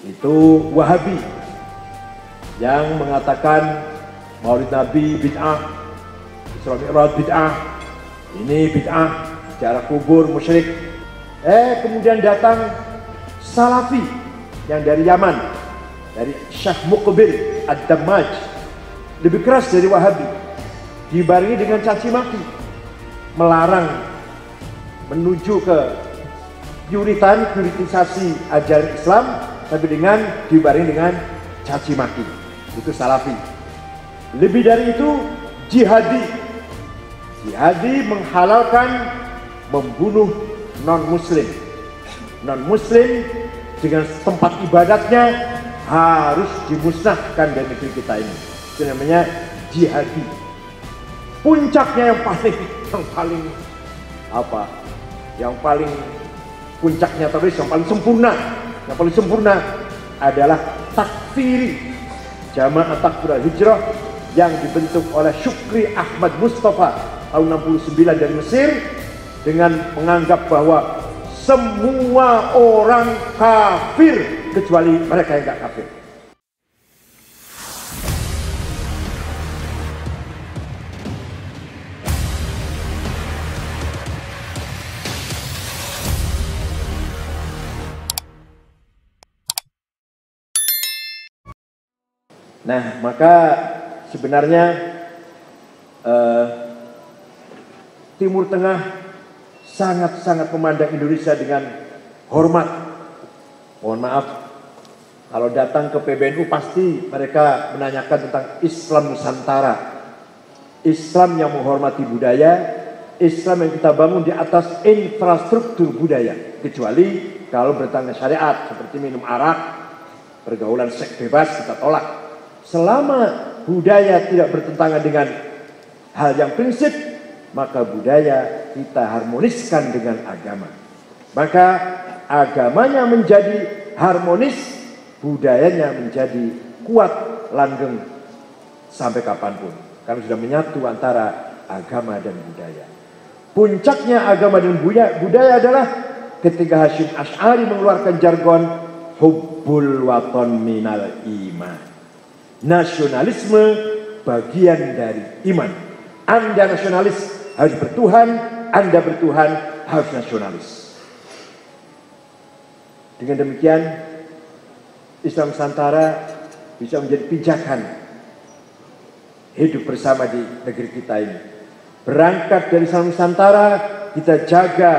Itu Wahabi yang mengatakan Maulid Nabi bid'ah, Isra Mi'raj bid'ah, ini bid'ah, ziarah kubur musyrik. Kemudian datang Salafi yang dari Yaman, dari Syekh Muqbil Ad-Dammaj, lebih keras dari Wahabi, dibarengi dengan caci maki, melarang menuju ke puritisasi ajaran Islam, tapi dibarengi dengan caci maki. Itu Salafi. Lebih dari itu jihadi menghalalkan membunuh non-muslim dengan tempat ibadatnya harus dimusnahkan dari negeri kita ini. Itu namanya jihadi. Puncaknya yang paling puncaknya teroris yang paling sempurna adalah takfiri Jamaah Takfir Hijrah yang dibentuk oleh Syukri Ahmad Mustafa tahun 69 dari Mesir, dengan menganggap bahwa semua orang kafir kecuali mereka yang tidak kafir. Nah, maka sebenarnya Timur Tengah sangat-sangat memandang Indonesia dengan hormat. Mohon maaf, kalau datang ke PBNU pasti mereka menanyakan tentang Islam Nusantara. Islam yang menghormati budaya, Islam yang kita bangun di atas infrastruktur budaya. Kecuali kalau bertentangan syariat, seperti minum arak, pergaulan seks bebas, kita tolak. Selama budaya tidak bertentangan dengan hal yang prinsip, maka budaya kita harmoniskan dengan agama. Maka agamanya menjadi harmonis, budayanya menjadi kuat, langgeng sampai kapanpun. Karena sudah menyatu antara agama dan budaya. Puncaknya agama dan budaya adalah ketika Hasyim Asy'ari mengeluarkan jargon hubbul waton minal iman. Nasionalisme bagian dari iman. Anda nasionalis harus bertuhan, Anda bertuhan harus nasionalis. Dengan demikian Islam Nusantara bisa menjadi pijakan hidup bersama di negeri kita ini. Berangkat dari Islam Nusantara, kita jaga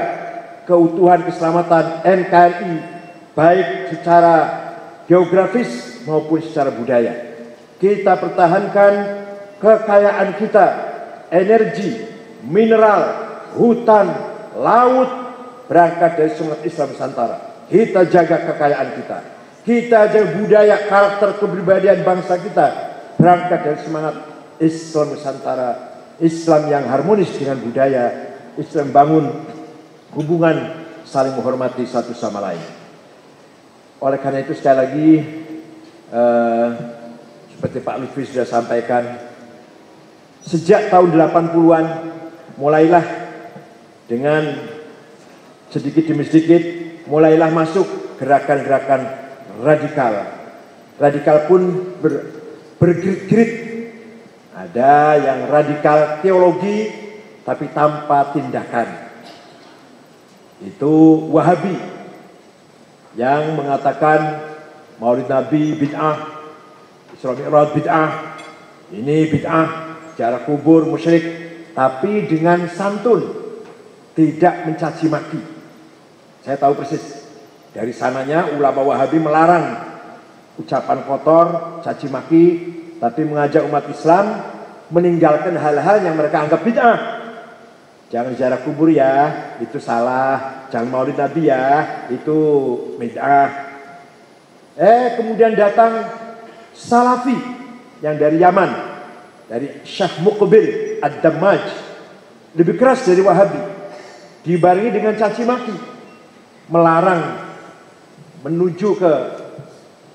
keutuhan keselamatan NKRI, baik secara geografis maupun secara budaya. Kita pertahankan kekayaan kita, energi, mineral, hutan, laut, berangkat dari semangat Islam Nusantara. Kita jaga kekayaan kita. Kita jaga budaya, karakter, kepribadian bangsa kita, berangkat dari semangat Islam Nusantara. Islam yang harmonis dengan budaya, Islam bangun hubungan saling menghormati satu sama lain. Oleh karena itu sekali lagi, seperti Pak Lutfi sudah sampaikan, sejak tahun 80-an mulailah dengan sedikit demi sedikit mulailah masuk gerakan-gerakan radikal. Radikal pun bergerit-gerit. Ada yang radikal teologi tapi tanpa tindakan. Itu Wahabi yang mengatakan Maulid Nabi bid'ah, Isra Mi'raj bid'ah, ini bid'ah, ziarah kubur musyrik, tapi dengan santun, tidak mencaci maki. Saya tahu persis dari sananya ulama Wahabi melarang ucapan kotor, caci maki, tapi mengajak umat Islam meninggalkan hal-hal yang mereka anggap bid'ah. Jangan ziarah kubur ya, itu salah. Jangan Maulid Nabi ya, itu bid'ah. Kemudian datang Salafi yang dari Yaman, dari Syekh Muqbil Ad-Dammaj, lebih keras dari Wahabi, dibarengi dengan caci maki, melarang menuju ke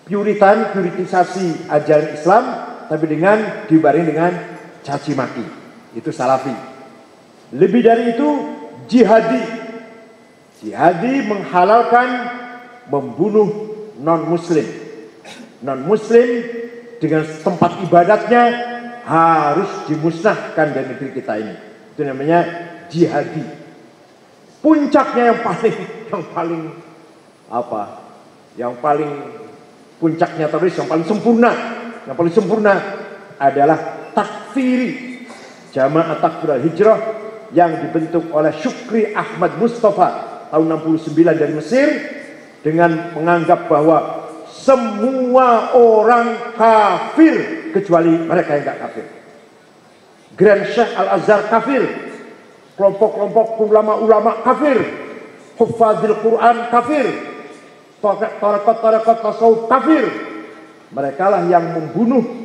puritisasi ajaran Islam, tapi dibarengi dengan caci maki. Itu Salafi. Lebih dari itu jihadi menghalalkan membunuh non-muslim non-muslim dengan tempat ibadatnya harus dimusnahkan dari negeri kita ini. Itu namanya jihadi. Puncaknya yang paling puncaknya teroris yang paling sempurna adalah takfiri Jamaah Takfir Al-Hijrah yang dibentuk oleh Syukri Ahmad Mustafa tahun 69 dari Mesir dengan menganggap bahwa semua orang kafir kecuali mereka yang tidak kafir. Grand Syekh Al-Azhar kafir, kelompok-kelompok ulama-ulama kafir, Huffazil Quran kafir, tarekat tasawuf kafir. Mereka lah yang membunuh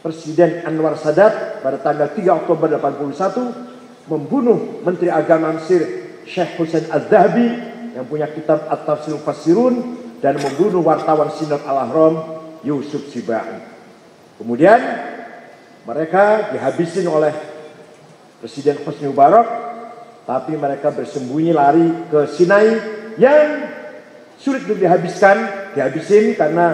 Presiden Anwar Sadat pada tanggal 3 Oktober 81, membunuh Menteri Agama Mesir Syekh Hussein Az-Zahabi yang punya kitab At-Tafsir Mufassirun, dan membunuh wartawan Sinod Al-Ahram Yusuf Sibai. Kemudian mereka dihabisin oleh Presiden Hosni Mubarak, tapi mereka bersembunyi lari ke Sinai yang sulit untuk dihabisin karena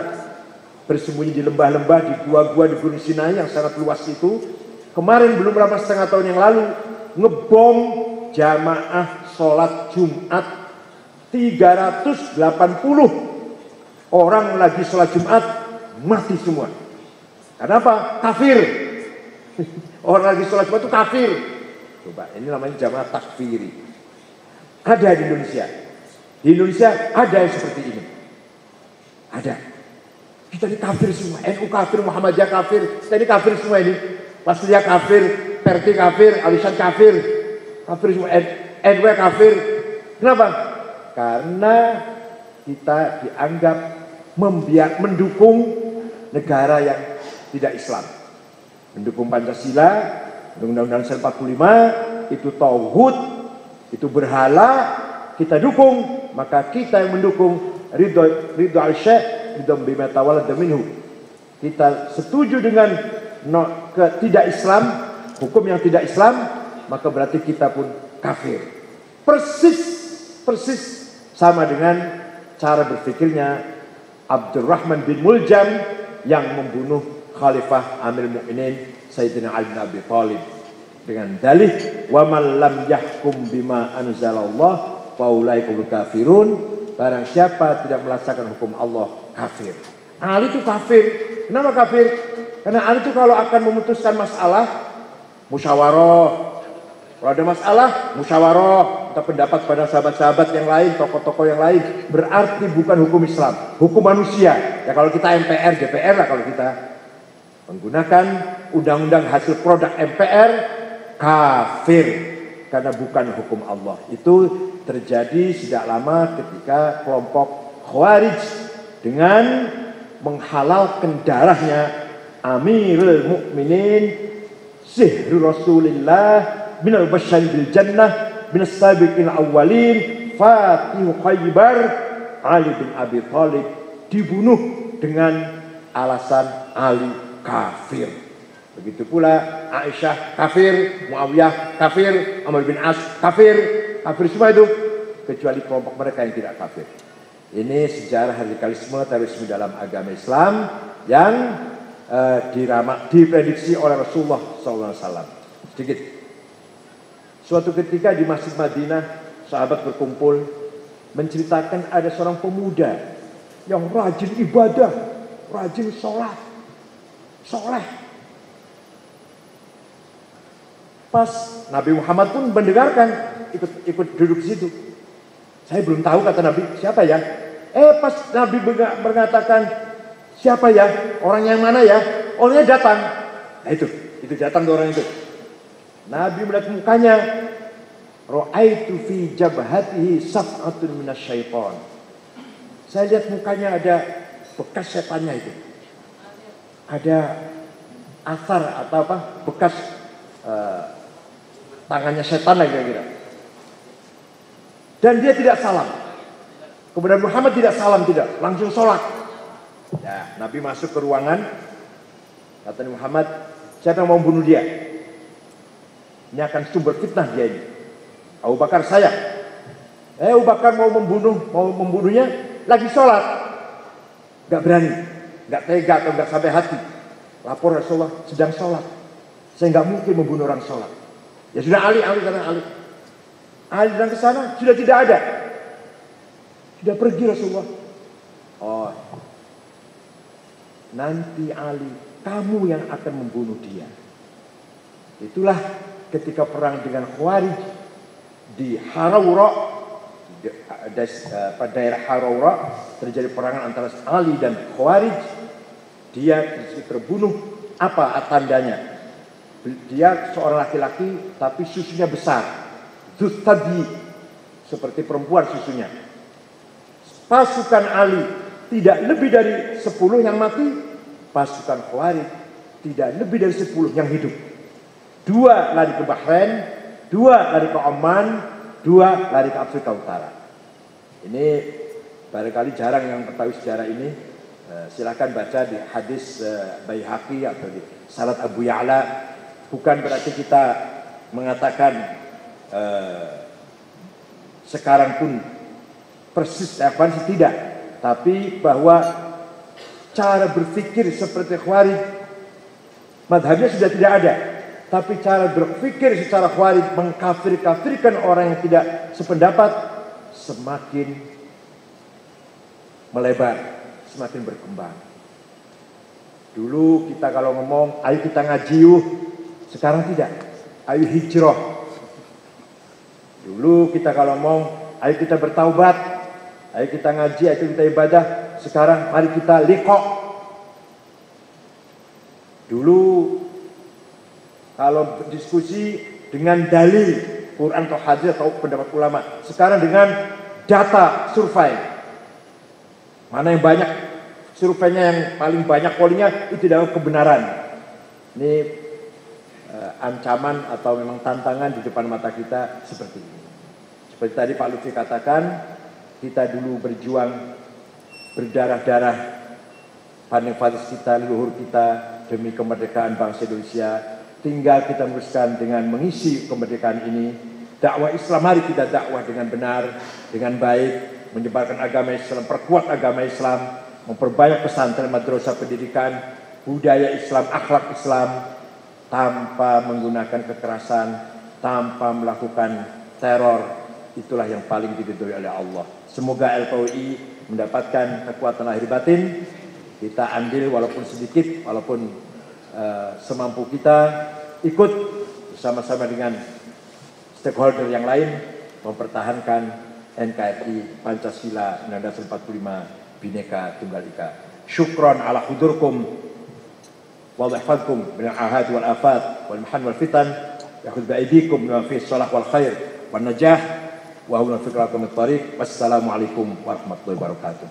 bersembunyi di lembah-lembah, di gua-gua di Gunung Sinai yang sangat luas itu. Kemarin belum lama setengah tahun yang lalu ngebom jamaah sholat Jumat, 380 orang lagi sholat Jumat mati semua. Kenapa? Kafir. Orang lagi sholat Jumat itu kafir. Coba, ini namanya jamaah takfiri. Ada di Indonesia. Di Indonesia ada yang seperti ini. Ada. Kita ini kafir semua. NU kafir, Muhammadiyah kafir. Kita ini kafir semua ini. Wasliyah kafir, Perti kafir, Alisan kafir. Kafir semua. NW kafir. Kenapa? Karena kita dianggap mendukung negara yang tidak Islam. Mendukung Pancasila, Undang-Undang 45, itu tauhid, itu berhala, kita dukung. Maka kita yang mendukung ridho al-syekh, ridho bima tawalla minhu. Kita setuju dengan tidak Islam, hukum yang tidak Islam, maka berarti kita pun kafir. Persis sama dengan cara berpikirnya Abdurrahman bin Muljam yang membunuh Khalifah Amir Mu'minin Sayyidina Ali bin Abi Thalib dengan dalih wa man lam yahkum bima anzalallah faulaikal kafirun. Barang siapa tidak melaksanakan hukum Allah kafir. Ali itu kafir. Kenapa kafir? Karena Ali itu kalau akan memutuskan masalah musyawarah. Kalau ada masalah musyawarah, minta pendapat pada sahabat-sahabat yang lain, tokoh-tokoh yang lain. Berarti bukan hukum Islam, hukum manusia. Ya kalau kita MPR, DPR lah kalau kita menggunakan undang-undang hasil produk MPR, kafir. Karena bukan hukum Allah. Itu terjadi sejak lama ketika kelompok Khawarij dengan menghalalkan darahnya Amirul Mukminin Sihru Rasulillah minal basyari bil jannah minas sabiqin awwalin Fatihu Khaybar Ali bin Abi Thalib dibunuh dengan alasan Ali kafir. Begitu pula Aisyah kafir, Muawiyah kafir, Amr bin As kafir. Kafir semua itu kecuali kelompok mereka yang tidak kafir. Ini sejarah radikalisme terorisme dalam agama Islam yang diprediksi oleh Rasulullah SAW. Sedikit. Suatu ketika di Masjid Madinah, sahabat berkumpul menceritakan ada seorang pemuda yang rajin ibadah, rajin sholat, soleh. Pas Nabi Muhammad pun mendengarkan, ikut duduk di situ. Saya belum tahu kata Nabi, siapa ya? Pas Nabi mengatakan, siapa ya? Orang yang mana ya? Orangnya datang. Nah itu datang orang itu. Nabi melihat mukanya, ra'aitu fi jabhatihi saf'atun minasyaiton. Saya lihat mukanya ada bekas setannya itu. Ada asar atau apa? Bekas tangannya setan lagi kira-kira. Dan dia tidak salam. Kemudian Muhammad tidak salam, tidak, langsung sholat. Ya, Nabi masuk ke ruangan. Kata Muhammad, siapa yang mau bunuh dia? Ini akan sumber fitnah dia ini. Abu Bakar saya. Abu Bakar mau membunuhnya, lagi sholat. Gak berani. nggak tega atau nggak sampai hati. Lapor Rasulullah sedang sholat. Saya nggak mungkin membunuh orang sholat. Ya sudah Ali karena Ali datang ke sana sudah tidak ada. Sudah pergi Rasulullah. Oh, nanti Ali, kamu yang akan membunuh dia. Itulah ketika perang dengan Khawarij di Harawra, daerah Harawra terjadi perangan antara Ali dan Khawarij. Dia terbunuh. Apa tandanya? Dia seorang laki-laki tapi susunya besar, Zustadi, seperti perempuan susunya. Pasukan Ali tidak lebih dari 10 yang mati, pasukan Khawarij tidak lebih dari 10 yang hidup. 2 lari ke Bahrain, 2 lari ke Oman, 2 lari ke Afrika Utara. Ini barangkali jarang yang mengetahui sejarah ini. Silakan baca di hadis Baihaqi atau di Salat Abu Ya'la. Bukan berarti kita mengatakan sekarang pun persis tidak, tapi bahwa cara berpikir seperti Khawarij, madhabnya sudah tidak ada, tapi cara berpikir secara Khawarij mengkafir-kafirkan orang yang tidak sependapat semakin melebar, semakin berkembang. Dulu kita kalau ngomong, ayo kita ngaji yuk. Sekarang tidak, ayo hijrah. Dulu kita kalau ngomong, ayo kita bertaubat, ayo kita ngaji, ayo kita ibadah. Sekarang mari kita liqa. Dulu kalau diskusi dengan dalil Quran atau hadis atau pendapat ulama, sekarang dengan data survei. Mana yang banyak surveinya, yang paling banyak pollingnya itu dalam kebenaran. Ini ancaman atau memang tantangan di depan mata kita seperti ini. Seperti tadi Pak Lutfi katakan, kita dulu berjuang berdarah-darah, panen faris kita, leluhur kita demi kemerdekaan bangsa Indonesia. Tinggal kita meneruskan dengan mengisi kemerdekaan ini. Dakwah Islam, mari kita dakwah dengan benar, dengan baik, menyebarkan agama Islam, perkuat agama Islam, memperbanyak pesantren, madrasah, pendidikan, budaya Islam, akhlak Islam, tanpa menggunakan kekerasan, tanpa melakukan teror. Itulah yang paling diridhoi oleh Allah. Semoga LPUI mendapatkan kekuatan lahir batin. Kita andil walaupun sedikit, walaupun semampu kita, ikut bersama-sama dengan stakeholder yang lain mempertahankan NKRI Pancasila 1945 Bhinneka Tunggal Ika. Syukran ala hudurkum wa yahfazkum min al-ahad wal afat wal mihan wal fitan, yakhudh bi aydikum wa fi shalah wal khair wan najah wa huwa fikrakum at-tariq. Wassalamu alaikum warahmatullahi wabarakatuh.